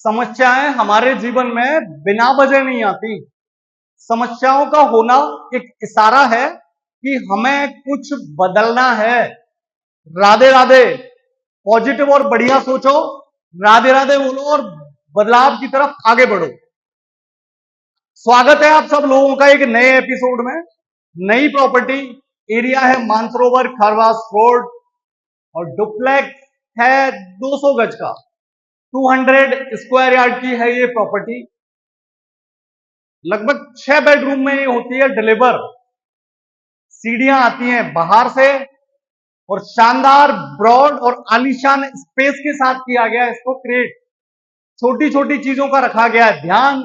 समस्याएं हमारे जीवन में बिना वजह नहीं आती। समस्याओं का होना एक इशारा है कि हमें कुछ बदलना है। राधे राधे। पॉजिटिव और बढ़िया सोचो, राधे राधे बोलो और बदलाव की तरफ आगे बढ़ो। स्वागत है आप सब लोगों का एक नए एपिसोड में। नई प्रॉपर्टी, एरिया है मानसरोवर खरवास रोड और डुप्लेक्स है 200 गज का, 200 स्क्वायर यार्ड की है ये प्रॉपर्टी। लगभग 6 बेडरूम में ये होती है डिलीवर। सीढ़ियां आती हैं बाहर से और शानदार ब्रॉड और आलीशान स्पेस के साथ किया गया है इसको क्रिएट। छोटी छोटी चीजों का रखा गया है ध्यान।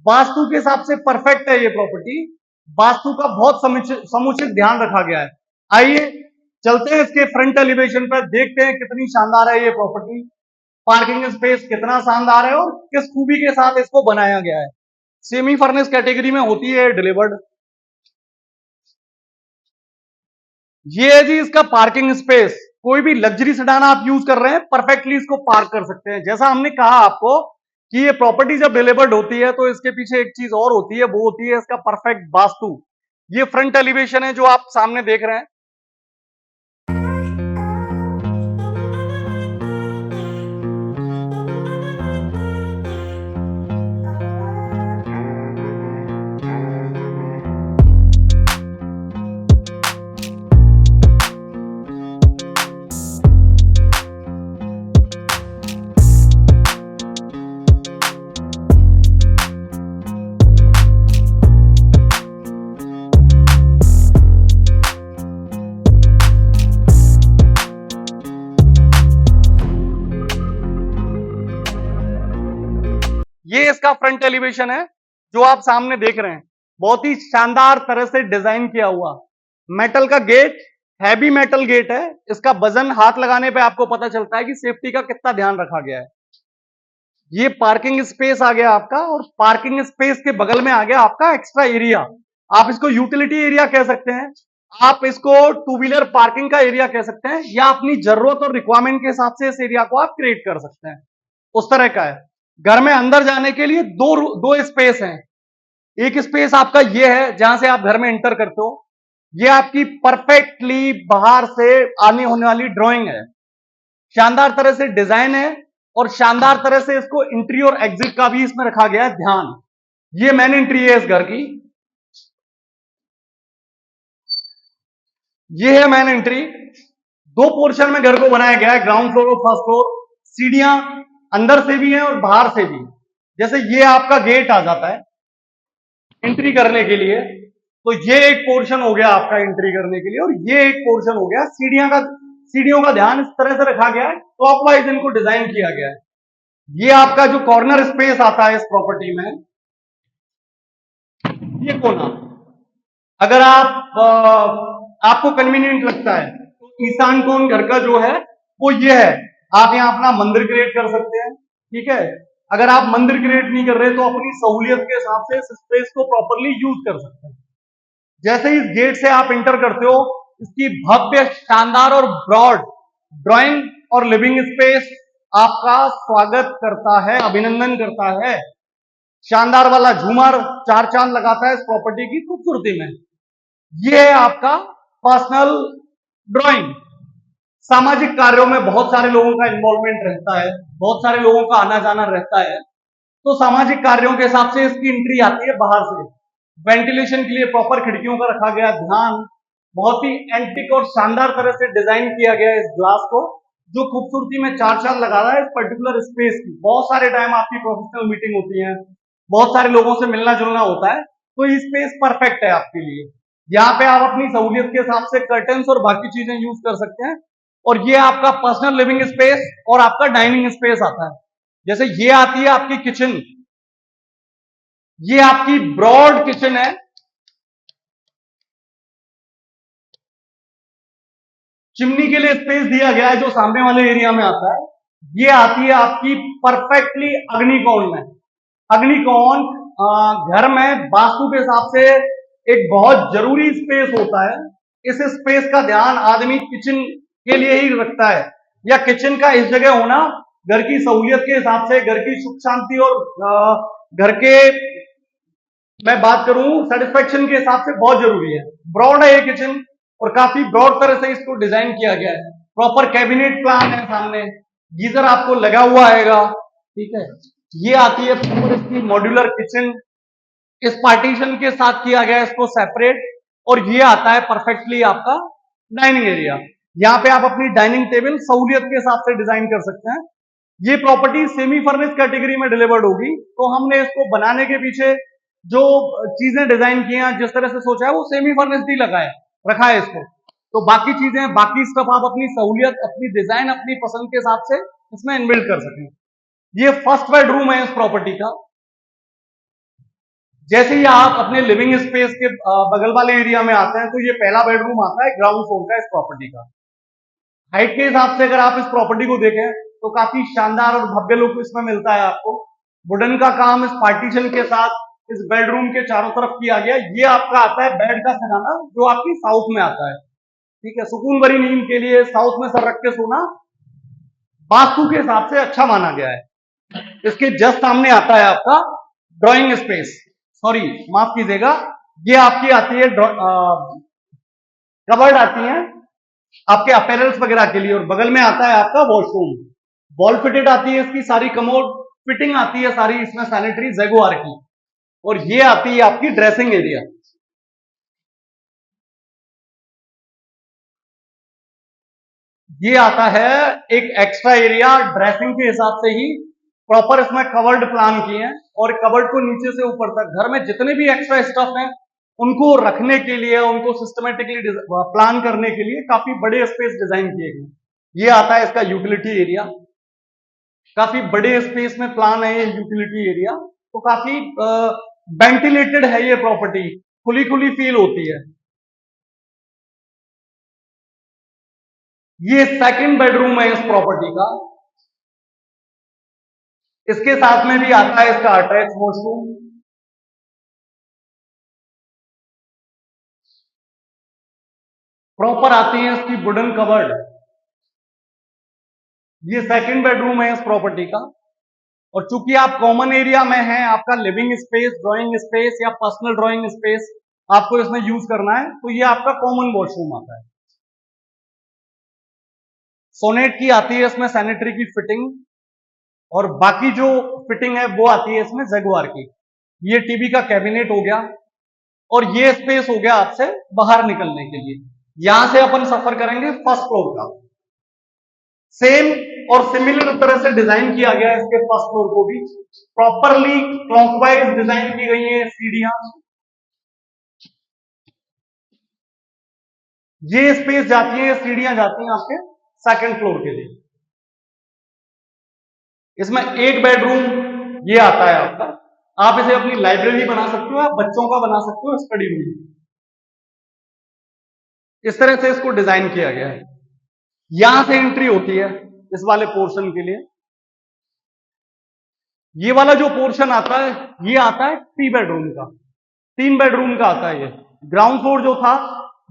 वास्तु के हिसाब से परफेक्ट है ये प्रॉपर्टी। वास्तु का बहुत समुचित ध्यान रखा गया है। आइए चलते हैं इसके फ्रंट एलिवेशन पर, देखते हैं कितनी शानदार है ये प्रॉपर्टी। पार्किंग स्पेस कितना शानदार है और किस खूबी के साथ इसको बनाया गया है। सेमी फर्निश कैटेगरी में होती है डिलीवर्ड। ये है जी इसका पार्किंग स्पेस। कोई भी लग्जरी सेडान आप यूज कर रहे हैं, परफेक्टली इसको पार्क कर सकते हैं। जैसा हमने कहा आपको कि ये प्रॉपर्टी जब डिलीवर्ड होती है तो इसके पीछे एक चीज और होती है, वो होती है इसका परफेक्ट वास्तु। ये फ्रंट एलिवेशन है जो आप सामने देख रहे हैं। ये इसका फ्रंट एलिवेशन है जो आप सामने देख रहे हैं। बहुत ही शानदार तरह से डिजाइन किया हुआ मेटल का गेट, हैवी मेटल गेट है। इसका वजन हाथ लगाने पे आपको पता चलता है कि सेफ्टी का कितना ध्यान रखा गया है। ये पार्किंग स्पेस आ गया आपका और पार्किंग स्पेस के बगल में आ गया आपका एक्स्ट्रा एरिया। आप इसको यूटिलिटी एरिया कह सकते हैं, आप इसको टू व्हीलर पार्किंग का एरिया कह सकते हैं, या अपनी जरूरत और रिक्वायरमेंट के हिसाब से इस एरिया को आप क्रिएट कर सकते हैं। उस तरह का है। घर में अंदर जाने के लिए दो स्पेस हैं। एक स्पेस आपका ये है जहां से आप घर में एंटर करते हो। ये आपकी परफेक्टली बाहर से आने होने वाली ड्राइंग है। शानदार तरह से डिजाइन है और शानदार तरह से इसको एंट्री और एग्जिट का भी इसमें रखा गया है ध्यान। ये मेन एंट्री है इस घर की। ये है मेन एंट्री। दो पोर्शन में घर को बनाया गया है, ग्राउंड फ्लोर और फर्स्ट फ्लोर। सीढ़ियां अंदर से भी हैं और बाहर से भी। जैसे ये आपका गेट आ जाता है एंट्री करने के लिए, तो ये एक पोर्शन हो गया आपका एंट्री करने के लिए और ये एक पोर्शन हो गया सीढ़ियों का ध्यान इस तरह से रखा गया है, क्लॉकवाइज इनको डिजाइन किया गया है। ये आपका जो कॉर्नर स्पेस आता है इस प्रॉपर्टी में, ये कोना, अगर आपको कन्वीनियंट लगता है तो ईशान कोण घर का जो है वो ये है। आप यहाँ अपना मंदिर क्रिएट कर सकते हैं, ठीक है। अगर आप मंदिर क्रिएट नहीं कर रहे तो अपनी सहूलियत के हिसाब से इस स्पेस को प्रॉपरली यूज कर सकते हैं। जैसे ही इस गेट से आप इंटर करते हो, इसकी भव्य, शानदार और ब्रॉड ड्राइंग और लिविंग स्पेस आपका स्वागत करता है, अभिनंदन करता है। शानदार वाला झूमर 4 चांद लगाता है इस प्रॉपर्टी की खूबसूरती में। यह है आपका पर्सनल ड्राइंग। सामाजिक कार्यों में बहुत सारे लोगों का इन्वॉल्वमेंट रहता है, बहुत सारे लोगों का आना जाना रहता है, तो सामाजिक कार्यों के हिसाब से इसकी एंट्री आती है बाहर से। वेंटिलेशन के लिए प्रॉपर खिड़कियों का रखा गया ध्यान। बहुत ही एंटिक और शानदार तरह से डिजाइन किया गया है इस ग्लास को, जो खूबसूरती में 4 चांद लगा रहा है इस पर्टिकुलर स्पेस की। बहुत सारे टाइम आपकी प्रोफेशनल मीटिंग होती है, बहुत सारे लोगों से मिलना जुलना होता है, तो ये स्पेस परफेक्ट है आपके लिए। यहाँ पे आप अपनी सहूलियत के हिसाब से कर्टन्स और बाकी चीजें यूज कर सकते हैं। और ये आपका पर्सनल लिविंग स्पेस और आपका डाइनिंग स्पेस आता है। जैसे ये आती है आपकी किचन, ये आपकी ब्रॉड किचन है। चिमनी के लिए स्पेस दिया गया है जो सामने वाले एरिया में आता है। ये आती है आपकी परफेक्टली अग्निकोण में। अग्निकोण घर में वास्तु के हिसाब से एक बहुत जरूरी स्पेस होता है। इस स्पेस का ध्यान आदमी किचन के लिए ही रखता है, या किचन का इस जगह होना घर की सहूलियत के हिसाब से, घर की सुख शांति और घर के, मैं बात करूं सेटिस्फेक्शन के हिसाब से बहुत जरूरी है। ब्रॉड है ये किचन और काफी ब्रॉड तरह से इसको डिजाइन किया गया है। प्रॉपर कैबिनेट प्लान है सामने, गीजर आपको लगा हुआ आएगा, ठीक है। ये आती है प्रॉपर इसकी मॉड्यूलर किचन, इस पार्टीशन के साथ किया गया है इसको सेपरेट। और ये आता है परफेक्टली आपका डाइनिंग एरिया। यहाँ पे आप अपनी डाइनिंग टेबल सहूलियत के हिसाब से डिजाइन कर सकते हैं। ये प्रॉपर्टी सेमी फर्निश कैटेगरी में डिलीवर्ड होगी, तो हमने इसको बनाने के पीछे जो चीजें डिजाइन की हैं, जिस तरह से सोचा है, वो सेमी फर्निश ही लगाए रखा है इसको। तो बाकी चीजें, बाकी स्टफ आप अपनी सहूलियत, अपनी डिजाइन, अपनी पसंद के हिसाब से इसमें इनबिल्ड कर सकें। ये फर्स्ट बेडरूम है इस प्रॉपर्टी का। जैसे ही आप अपने लिविंग स्पेस के बगल वाले एरिया में आते हैं, तो ये पहला बेडरूम आता है ग्राउंड फ्लोर का इस प्रॉपर्टी का। हाइट के हिसाब से अगर आप इस प्रॉपर्टी को देखें तो काफी शानदार और भव्य लुक इसमें मिलता है आपको। वुडन का काम इस पार्टीशन के साथ इस बेडरूम के चारों तरफ किया गया। ये आपका आता है बेड का सिराना, जो आपकी साउथ में आता है, ठीक है। सुकून भरी नींद के लिए साउथ में सर रख के सोना वास्तु के हिसाब से अच्छा माना गया है। इसके जस्ट सामने आता है आपका ड्राइंग स्पेस, सॉरी माफ कीजिएगा, ये आपकी आती है कबर्ड आती है आपके अपैरल्स वगैरह के लिए, और बगल में आता है आपका वॉशरूम। वॉल फिटेड आती है इसकी सारी कमोड, फिटिंग आती है सारी इसमें सैनिटरी जैगुआर की। और ये आती है आपकी ड्रेसिंग एरिया। ये आता है एक एक्स्ट्रा एरिया ड्रेसिंग के हिसाब से ही, प्रॉपर इसमें कवर्ड प्लान किए हैं। और कवर्ड को नीचे से ऊपर तक घर में जितने भी एक्स्ट्रा स्टफ हैं उनको रखने के लिए, उनको सिस्टमेटिकली प्लान करने के लिए काफी बड़े स्पेस डिजाइन किए गए। ये आता है इसका यूटिलिटी एरिया। काफी बड़े स्पेस में प्लान है ये यूटिलिटी एरिया, तो काफी वेंटिलेटेड है ये प्रॉपर्टी, खुली खुली फील होती है। ये सेकंड बेडरूम है इस प्रॉपर्टी का। इसके साथ में भी आता है इसका अटैच वॉशरूम। प्रॉपर आती है इसकी वुडन कवर्ड। ये सेकंड बेडरूम है इस प्रॉपर्टी का। और चूंकि आप कॉमन एरिया में हैं, आपका लिविंग स्पेस, ड्राइंग स्पेस या पर्सनल ड्राइंग स्पेस आपको इसमें यूज करना है, तो ये आपका कॉमन वॉशरूम आता है। सोनेट की आती है इसमें सैनिटरी की फिटिंग, और बाकी जो फिटिंग है वो आती है इसमें जगुआर की। ये टीवी का कैबिनेट हो गया, और ये स्पेस हो गया आपसे बाहर निकलने के लिए। यहां से अपन सफर करेंगे फर्स्ट फ्लोर का। सेम और सिमिलर तरह से डिजाइन किया गया है इसके फर्स्ट फ्लोर को भी। प्रॉपरली क्लॉकवाइज डिजाइन की गई है सीढ़ियां। ये स्पेस जाती है, सीढ़ियां जाती हैं आपके सेकंड फ्लोर के लिए। इसमें एक बेडरूम ये आता है आपका। आप इसे अपनी लाइब्रेरी बना सकते हो, आप बच्चों का बना सकते हो स्टडी रूम। इस तरह से इसको डिजाइन किया गया है। यहां से एंट्री होती है इस वाले पोर्शन के लिए। ये वाला जो पोर्शन आता है, ये आता है 3 बेडरूम का, 3 बेडरूम का आता है ये। ग्राउंड फ्लोर जो था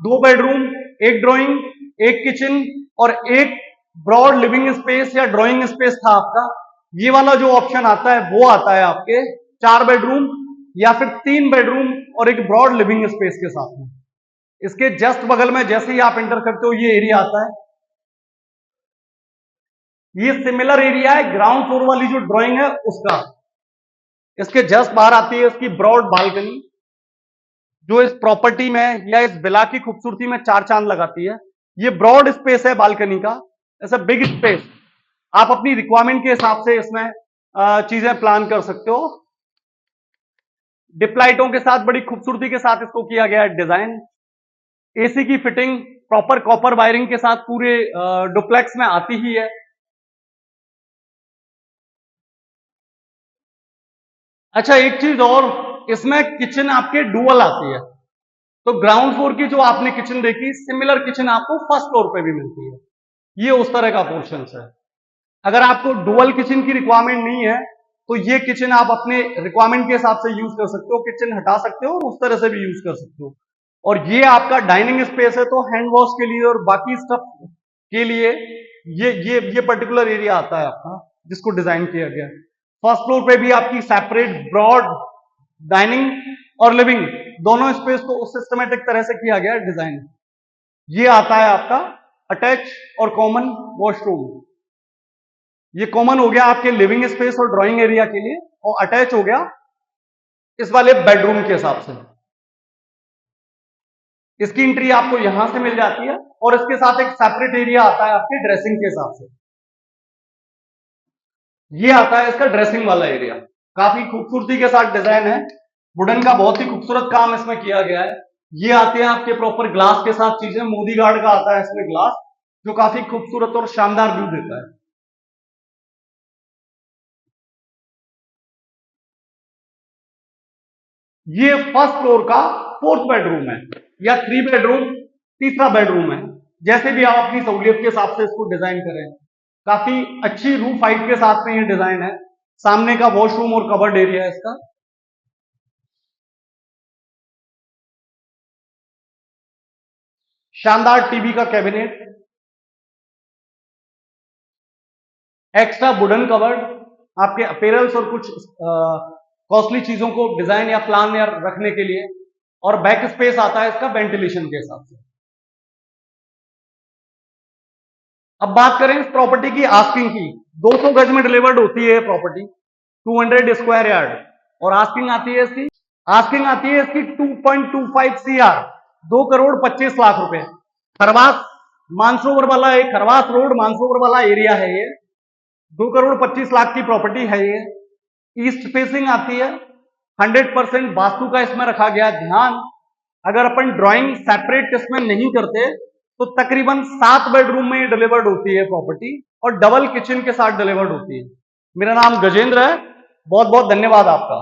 2 बेडरूम, एक ड्राइंग, एक किचन और एक ब्रॉड लिविंग स्पेस या ड्राइंग स्पेस था आपका। ये वाला जो ऑप्शन आता है वो आता है आपके 4 बेडरूम या फिर 3 बेडरूम और एक ब्रॉड लिविंग स्पेस के साथ में। इसके जस्ट बगल में जैसे ही आप एंटर करते हो ये एरिया आता है। ये सिमिलर एरिया है ग्राउंड फ्लोर वाली जो ड्राइंग है उसका। इसके जस्ट बाहर आती है इसकी ब्रॉड बालकनी, जो इस प्रॉपर्टी में या इस विला की खूबसूरती में 4 चांद लगाती है। ये ब्रॉड स्पेस है बालकनी का, ऐसा बिग स्पेस। आप अपनी रिक्वायरमेंट के हिसाब से इसमें चीजें प्लान कर सकते हो। डिप्लाइटों के साथ बड़ी खूबसूरती के साथ इसको किया गया है डिजाइन। एसी की फिटिंग प्रॉपर कॉपर वायरिंग के साथ पूरे डुप्लेक्स में आती ही है। अच्छा, एक चीज और, इसमें किचन आपके डुअल आती है। तो ग्राउंड फ्लोर की जो आपने किचन देखी, सिमिलर किचन आपको फर्स्ट फ्लोर पे भी मिलती है। ये उस तरह का पोर्शन है। अगर आपको डुअल किचन की रिक्वायरमेंट नहीं है तो ये किचन आप अपने रिक्वायरमेंट के हिसाब से यूज कर सकते हो, किचन हटा सकते हो और उस तरह से भी यूज कर सकते हो। और ये आपका डाइनिंग स्पेस है, तो हैंड वॉश के लिए और बाकी स्टफ के लिए ये पर्टिकुलर एरिया आता है आपका। जिसको डिजाइन किया गया। फर्स्ट फ्लोर पे भी आपकी सेपरेट ब्रॉड डाइनिंग और लिविंग दोनों स्पेस को उस सिस्टमेटिक तरह से किया गया डिजाइन। ये आता है आपका अटैच और कॉमन वॉशरूम। ये कॉमन हो गया आपके लिविंग स्पेस और ड्राइंग एरिया के लिए, और अटैच हो गया इस वाले बेडरूम के हिसाब से। इसकी एंट्री आपको यहां से मिल जाती है और इसके साथ एक सेपरेट एरिया आता है आपके ड्रेसिंग के हिसाब से। ये आता है इसका ड्रेसिंग वाला एरिया, काफी खूबसूरती के साथ डिजाइन है, वुडन का बहुत ही खूबसूरत काम इसमें किया गया है। ये आते हैं आपके प्रॉपर ग्लास के साथ चीजें, मोदी गार्ड का आता है इसमें ग्लास, जो काफी खूबसूरत और शानदार व्यू देता है। ये फर्स्ट फ्लोर का फोर्थ बेडरूम है, या 3 बेडरूम तीसरा बेडरूम है, जैसे भी आप अपनी सहूलियत के हिसाब से इसको डिजाइन करें। काफी अच्छी रूफ हाइट के साथ में ये डिजाइन है। सामने का वॉशरूम और कवर्ड एरिया है इसका। शानदार टीवी का कैबिनेट, एक्स्ट्रा वुडन कवर्ड आपके अपीयरेंस और कुछ कॉस्टली चीजों को डिजाइन या प्लान या रखने के लिए, और बैक स्पेस आता है इसका वेंटिलेशन के हिसाब से। अब बात करें इस प्रॉपर्टी की आस्किंग की। 200 गज में डिलीवर्ड होती है प्रॉपर्टी, 200 स्क्वायर यार्ड, और आस्किंग आती है इसकी 2.25 CR, 2,25,00,000 रुपए। खरवास मानसरोवर वाला है, खरवास रोड मानसरोवर वाला एरिया है ये। 2,25,00,000 की प्रॉपर्टी है ये। ईस्ट फेसिंग आती है, 100% वास्तु का इसमें रखा गया ध्यान। अगर अपन ड्राइंग सेपरेट इसमें नहीं करते तो तकरीबन 7 बेडरूम में डिलीवर्ड होती है प्रॉपर्टी, और डबल किचन के साथ डिलीवर्ड होती है। मेरा नाम गजेंद्र है, बहुत बहुत धन्यवाद आपका।